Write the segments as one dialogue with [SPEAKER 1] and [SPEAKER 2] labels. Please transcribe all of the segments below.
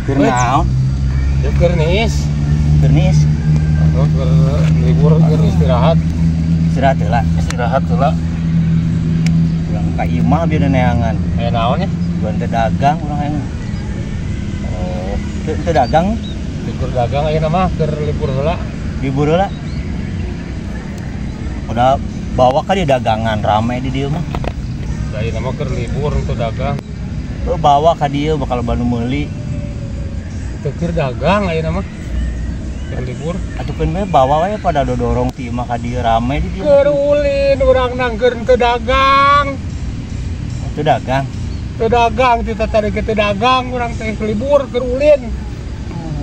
[SPEAKER 1] Keur naon?
[SPEAKER 2] Keur niis.
[SPEAKER 1] Keur niis.
[SPEAKER 2] Terus libur keur istirahat.
[SPEAKER 1] Istirahat heula.
[SPEAKER 2] Istirahat heula.
[SPEAKER 1] Urang ka imah bieu neangan.
[SPEAKER 2] Aya naon nya?
[SPEAKER 1] Buan teu dagang urang hayang. Oh, teu dagang.
[SPEAKER 2] Keur dagang ayeuna mah keur libur heula.
[SPEAKER 1] Libur heula. Udah bawa ka di dagangan rame di dieu mah.
[SPEAKER 2] Da ayeuna mah keur libur untuk dagang.
[SPEAKER 1] Bawa ka dieu bakal bantu meuli.
[SPEAKER 2] Teu keur dagang ayeuna mah. Keur libur.
[SPEAKER 1] Atukeun bae bawa wae pada dodorong ti imah ka dieu rame di dieu.
[SPEAKER 2] Keur ulin urang nangkeun teu dagang.
[SPEAKER 1] Teu dagang.
[SPEAKER 2] Teu dagang kita tadi ke teu dagang urang teh libur keur ulin.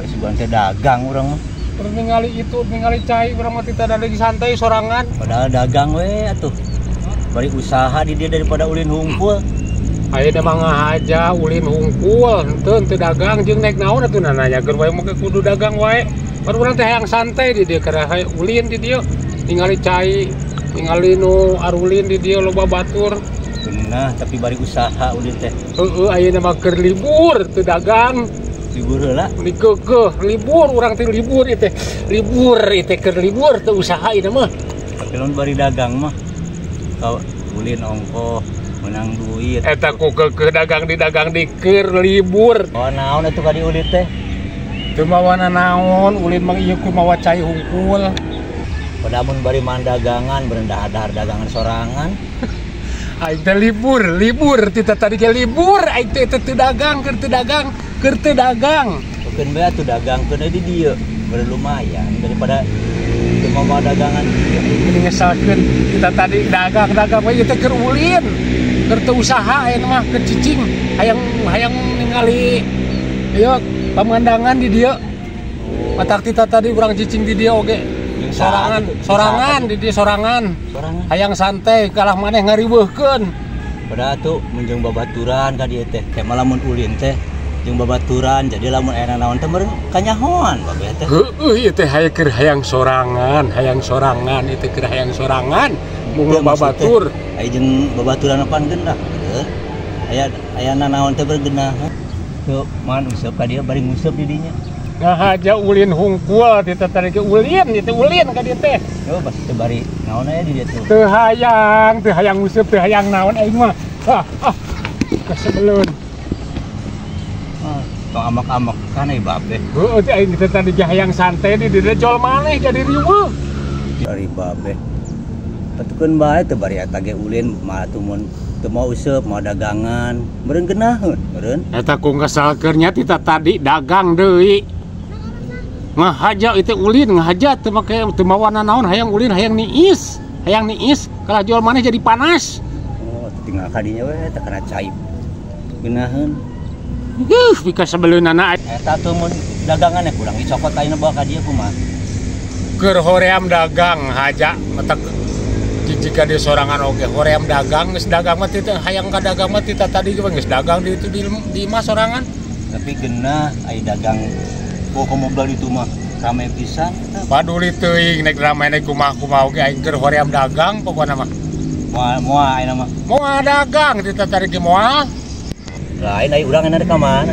[SPEAKER 1] Geus buan teu dagang urang mah.
[SPEAKER 2] Terus ningali cai urang mah tita lagi santai sorangan.
[SPEAKER 1] Padahal dagang we atuh. Bari usaha di dia daripada ulin hungkul.
[SPEAKER 2] Ayeuna mah ngahaja ulin hungkul, henteu dagang jeung naik naon atuh nanyakeun wae mah kudu dagang wae. Baru urang teh hayang santai di dieu keur ulin di dieu. Ningali cai, ningali nu arulin di dieu loba batur.
[SPEAKER 1] Beunah tapi bari usaha ulin teh.
[SPEAKER 2] Heeh, ayeuna mah keur libur teu dagang.
[SPEAKER 1] Libur heula.
[SPEAKER 2] Di keukeuh libur urang teh libur ieu teh. Libur ieu teh keur libur teu usaha ieu mah.
[SPEAKER 1] Tapi lamun bari dagang mah kau ulin ongkoh menang duit.
[SPEAKER 2] Eta ku keukeuh dagang di keur libur.
[SPEAKER 1] Oh naon atuh ka di ulin teh?
[SPEAKER 2] Teu mawana naon, ulin mah ieu kumaha cai hungkul.
[SPEAKER 1] Pada mun bari mandagangan berendah-dahar dagangan sorangan.
[SPEAKER 2] Aing teh libur tita tadi ke libur, aing teh teu dagang, keur teu dagang.
[SPEAKER 1] Bukeun bae atuh dagangkeun di dieu, bari lumayan daripada teu mau dagangan dieu.
[SPEAKER 2] Ini ngesalkeun kita tadi dagang we ieu teh keur ulin. Keur teu usaha ayeuna mah keur cicing, hayang ningali ieu pemandangan di dieu. Matak tita tadi urang cicing di dieu oge. Sorangan di dieu sorangan. Hayang santai kalah maneh ngariweuhkeun.
[SPEAKER 1] Pada atuh menjeng babaturan ka dieu teh. Teh lamun ulin teh jeung babaturan jadi lamun aya naon teh meureun kanyahoan babe teh.
[SPEAKER 2] Heueuh ieu teh hayang sorangan ieu teh keur hayang sorangan. Mun babatur
[SPEAKER 1] aya jeung babaturan apan gendak. Aya naon teh bergenah. Tuh man useup ka dieu bari nguseup di dinya.
[SPEAKER 2] Ngahaja ulin hungkul tita tadi ke ulin ka dieu teh.
[SPEAKER 1] Yo pas teu bari naon aya di dieu tuh.
[SPEAKER 2] Teu hayang nguseup teu hayang naon aing mah. Kasebeleun.
[SPEAKER 1] Tong amak-amak kan ai babe.
[SPEAKER 2] Heueuh teh aing teh tadi hayang santai di dieu jol maneh jadi riweuh.
[SPEAKER 1] Dari babe. Patukeun bae teu bari eta ge ulin mah atuh mun teu mau useup mau dagangan meureun geunaheun meureun.
[SPEAKER 2] Eta ku ngasalkeun nya tita tadi dagang deui. Ngahaja itu ulin ngahaja teu make teu mawana naon hayang ulin hayang niis kalah jual maneh jadi panas.
[SPEAKER 1] Oh tinggal ka dinya we teh kana cai geunaheun.
[SPEAKER 2] Bika sabeleunana
[SPEAKER 1] Eta tuh mun dagangan ya kurang dicokot ayeuna bawa ka dieu kumaha.
[SPEAKER 2] keur hoream dagang haja matak jika dia sorangan oge hoream dagang geus dagang mah teh hayang ka dagang mah tita tadi geus dagang di itu di mah sorangan.
[SPEAKER 1] Tapi geunah aya dagang pokok mobil itu mah rame pisan.
[SPEAKER 2] Paduli teuing nek rame nek kumaha oge aing keur hoream dagang pokona mah.
[SPEAKER 1] Moal ayeuna mah.
[SPEAKER 2] Moal dagang tita tadi ge moal.
[SPEAKER 1] Lain aya urang ena ka mana?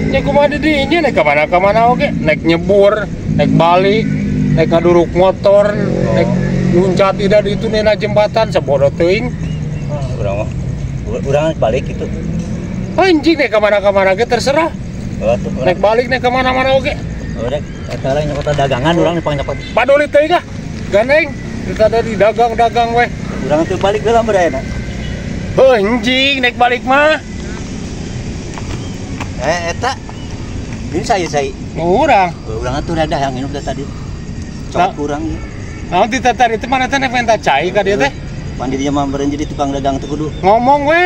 [SPEAKER 2] Nya kumaha di dinya nek ka mana oge nek nyebur, nek balik, nek ngaduruk motor, nek luncat tidak di itu nena jembatan sabodo teuing.
[SPEAKER 1] Urang balik itu.
[SPEAKER 2] Anjing nek ka mana ge terserah. Nek balik nek ke mana-mana oge.
[SPEAKER 1] Rek eta lain nyokot dagangan urang nyokot.
[SPEAKER 2] Paduli teuing ah. Gandeng kita ada di dagang weh.
[SPEAKER 1] Urang teu balik heula meureun ayeuna.
[SPEAKER 2] Heuh anjing nek balik mah.
[SPEAKER 1] Eta ini saya
[SPEAKER 2] urang.
[SPEAKER 1] Urang atuh rada yang hidup tadi. Cok kurang ieu.
[SPEAKER 2] Naon tita tadi teh mana teh nek minta cai ka dieu teh?
[SPEAKER 1] Pandirinya mah meureun jadi tukang dagang teh kudu
[SPEAKER 2] ngomong we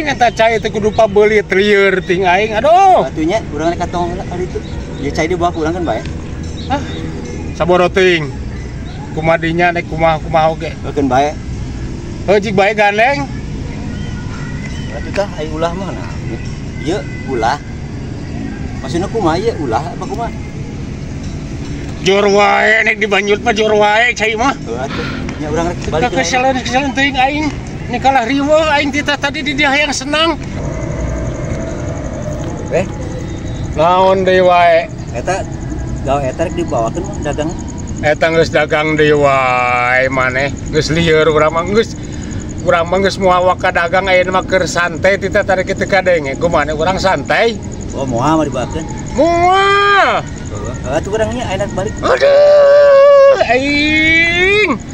[SPEAKER 2] eta cai teh kudu pabeuli trieur ting aing aduh.
[SPEAKER 1] Atunya urang rek katong heula ari itu. Ieu cai dia bawa urang kan bae.
[SPEAKER 2] Sabodo teuing. Kumadinya nek kumaha oge.
[SPEAKER 1] Eukeun bae.
[SPEAKER 2] Heuh jig bae gandeng.
[SPEAKER 1] Atuh tah ai ulah mah nah. Ieu ulah. Maksudna kumaha ieu ulah apa kumaha?
[SPEAKER 2] Jor wae nek di Banjur mah jor wae cai mah.
[SPEAKER 1] Heuh atuh. Nya urang rek balik.
[SPEAKER 2] Kesalahan teuing aing. Ini kalah riweuh aing tita tadi di dia hayang senang. Naon deui wae.
[SPEAKER 1] Eta gawe eta rek dibawakeun mah dagang.
[SPEAKER 2] Eta geus dagang deui wae maneh. Geus lieur urang mah geus moal ka dagang aya mah keur santai ti teh tarik kitu kadenge. Kumaha urang santai?
[SPEAKER 1] Oh, moal mah dibawakeun.
[SPEAKER 2] Moal.
[SPEAKER 1] Atuh urangnya enak balik.
[SPEAKER 2] Aduh, aing.